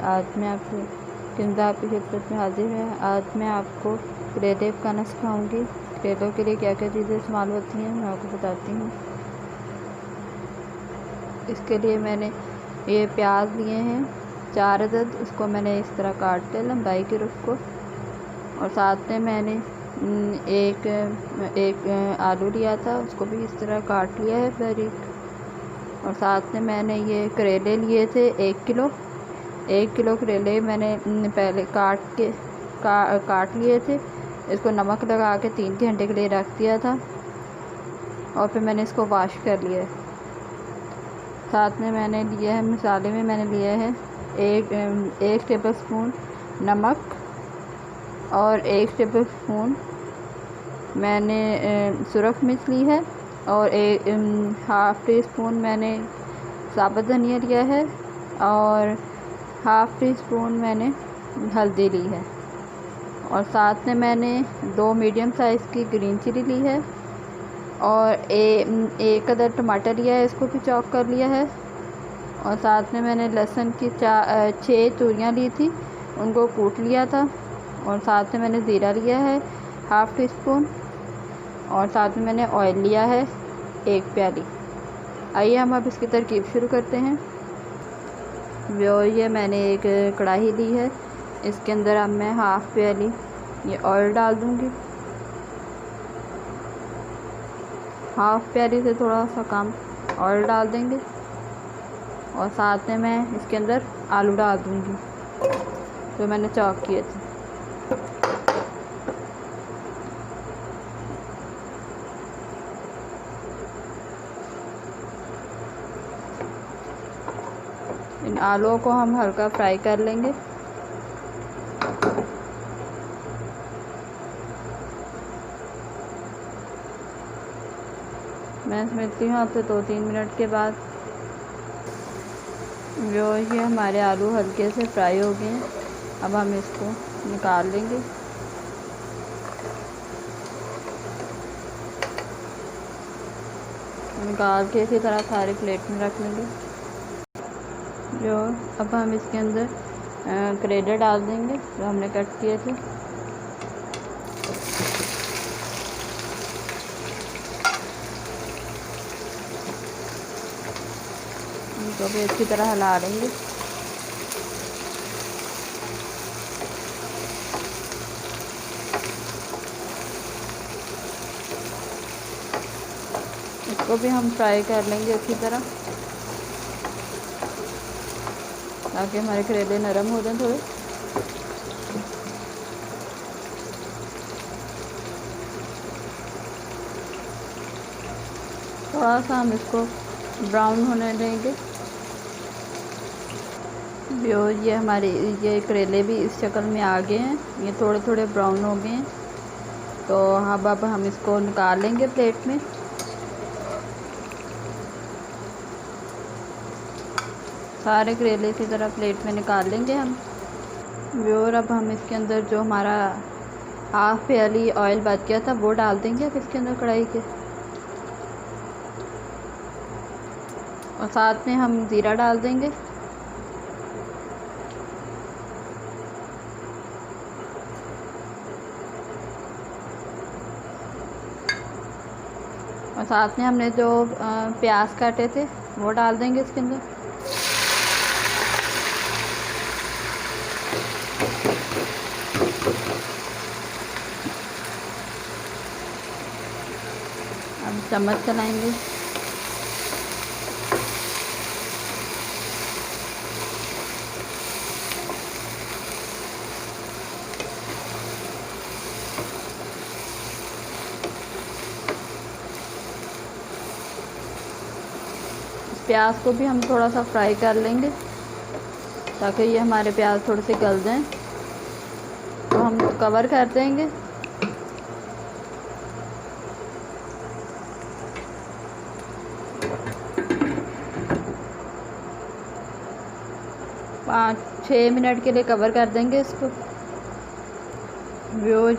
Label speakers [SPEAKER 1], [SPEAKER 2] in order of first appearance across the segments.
[SPEAKER 1] आज मैं आपकी खिदमत में हाजिर है। आज मैं आपको करेले पकाना सिखाऊंगी। करेलों के लिए क्या क्या चीज़ें इस्तेमाल होती हैं मैं आपको बताती हूँ। इसके लिए मैंने ये प्याज लिए हैं 4 अदद, उसको मैंने इस तरह काट लिया लंबाई के रुख को। और साथ में मैंने एक आलू लिया था, उसको भी इस तरह काट लिया है बारीक। और साथ में मैंने ये करेले लिए थे 1 किलो करेले मैंने पहले काट लिए थे। इसको नमक लगा के 3 घंटे के लिए रख दिया था और फिर मैंने इसको वॉश कर लिया है। साथ में मैंने लिया है मसाले में मैंने लिया है एक टेबल स्पून नमक और 1 टेबल स्पून मैंने सुरख मिर्च ली है और हाफ़ टी स्पून मैंने साबुत धनिया लिया है और हाफ़ टी स्पून मैंने हल्दी ली है। और साथ में मैंने 2 मीडियम साइज़ की ग्रीन चिली ली है और एक अदर टमाटर लिया है, इसको भी चॉप कर लिया है। और साथ में मैंने लहसुन की 6 चूरियाँ ली थी, उनको कूट लिया था। और साथ में मैंने ज़ीरा लिया है हाफ़ टी स्पून और साथ में मैंने ऑयल लिया है 1 प्याली। आइए हम अब इसकी तरकीब शुरू करते हैं। ये मैंने एक कढ़ाई ली है, इसके अंदर अब मैं हाफ़ प्याली ये ऑयल डाल दूँगी। हाफ़ प्याली से थोड़ा सा कम ऑयल डाल देंगे और साथ में मैं इसके अंदर आलू डाल दूँगी जो मैंने चॉप किए थे। इन आलूओं को हम हल्का फ्राई कर लेंगे। मैं समझती हूँ आपसे 2-3 मिनट के बाद ये हमारे आलू हल्के से फ्राई हो गए हैं। अब हम इसको निकाल लेंगे। निकाल के इसी तरह सारे प्लेट में रख लेंगे। अब हम इसके अंदर करेले डाल देंगे जो हमने कट किए थे। इनको भी अच्छी तरह हिला लेंगे। इसको भी हम फ्राई कर लेंगे अच्छी तरह ताकि हमारे करेले नरम हो जाएं थोड़े। थोड़ा सा हम इसको ब्राउन होने देंगे। ये हमारे ये करेले भी इस शक्ल में आ गए हैं, ये थोड़े थोड़े ब्राउन हो गए हैं। तो अब हम इसको निकाल लेंगे प्लेट में। सारे करेले इसी तरह प्लेट में निकाल लेंगे हम। और अब हम इसके अंदर जो हमारा हाफ़ प्याली ऑयल बच गया था वो डाल देंगे अब इसके अंदर कढ़ाई के। और साथ में हम ज़ीरा डाल देंगे। और साथ में हमने जो प्याज काटे थे वो डाल देंगे इसके अंदर। अब चम्मच चलाएंगे। प्याज को भी हम थोड़ा सा फ्राई कर लेंगे ताकि ये हमारे प्याज थोड़े से गल जाएं। तो हम कवर कर देंगे। पाँच 6 मिनट के लिए कवर कर देंगे इसको।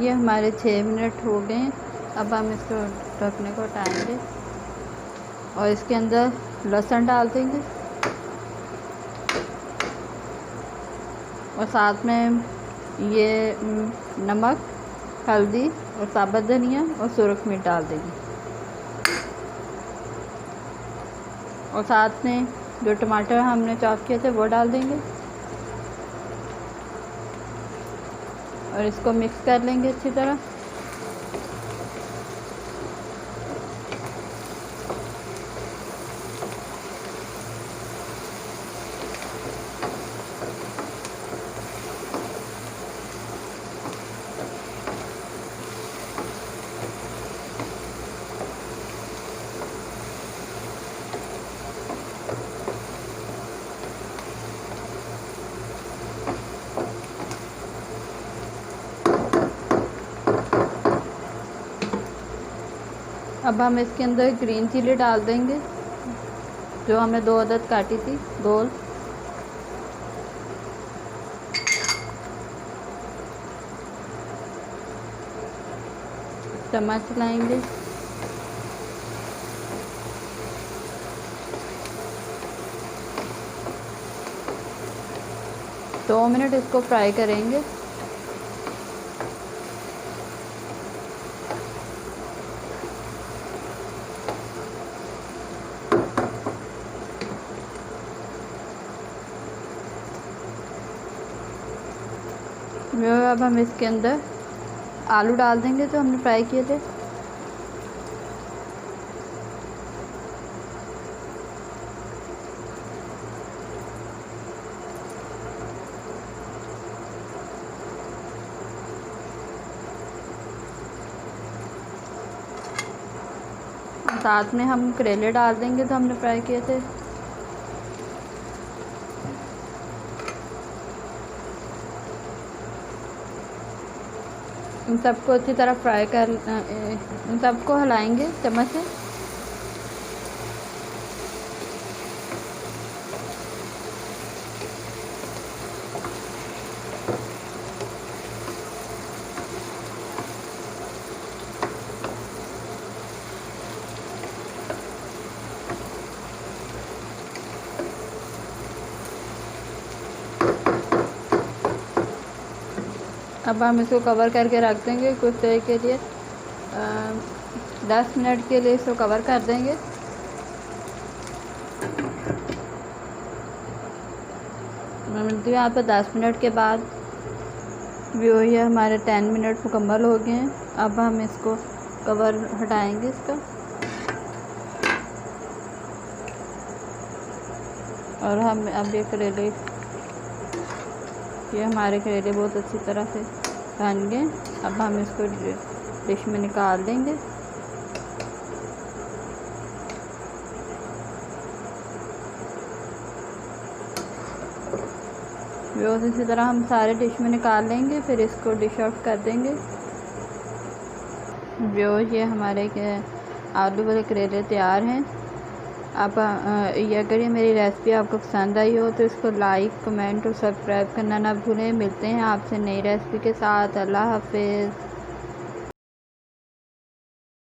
[SPEAKER 1] ये हमारे 6 मिनट हो गए हैं। अब हम इसको ढकने को हटाएंगे और इसके अंदर लहसुन डाल देंगे। और साथ में ये नमक, हल्दी और साबुत धनिया और सुरख मिर्च डाल देंगे। और साथ में जो टमाटर हमने चॉप किए थे वो डाल देंगे और इसको मिक्स कर लेंगे अच्छी तरह। अब हम इसके अंदर ग्रीन चिली डाल देंगे जो हमने 2 अदद काटी थी गोल। चम्मच लाएंगे। दो मिनट इसको फ्राई करेंगे। अब हम इसके अंदर आलू डाल देंगे जो हमने फ्राई किए थे। साथ में हम करेले डाल देंगे जो हमने फ्राई किए थे। इन सबको अच्छी तरह फ्राई कर, इन सबको हिलाएंगे चम्मच से। अब हम इसको कवर करके रख देंगे कुछ देर के लिए। 10 मिनट के लिए इसको कवर कर देंगे। मैं मिलती हूँ यहाँ पर 10 मिनट के बाद। वो ये हमारे 10 मिनट मुकम्मल हो गए हैं। अब हम इसको कवर हटाएंगे इसका और हम अब ये हमारे करेले बहुत अच्छी तरह से बन गए। अब हम इसको डिश में निकाल देंगे। बहुत इसी तरह हम सारे डिश में निकाल लेंगे, फिर इसको डिश आउट कर देंगे। जो ये हमारे आलू वाले करेले तैयार हैं। अब अगर ये मेरी रेसिपी आपको पसंद आई हो तो इसको लाइक, कमेंट और सब्सक्राइब करना ना भूलें। मिलते हैं आपसे नई रेसिपी के साथ। अल्लाह हाफिज़।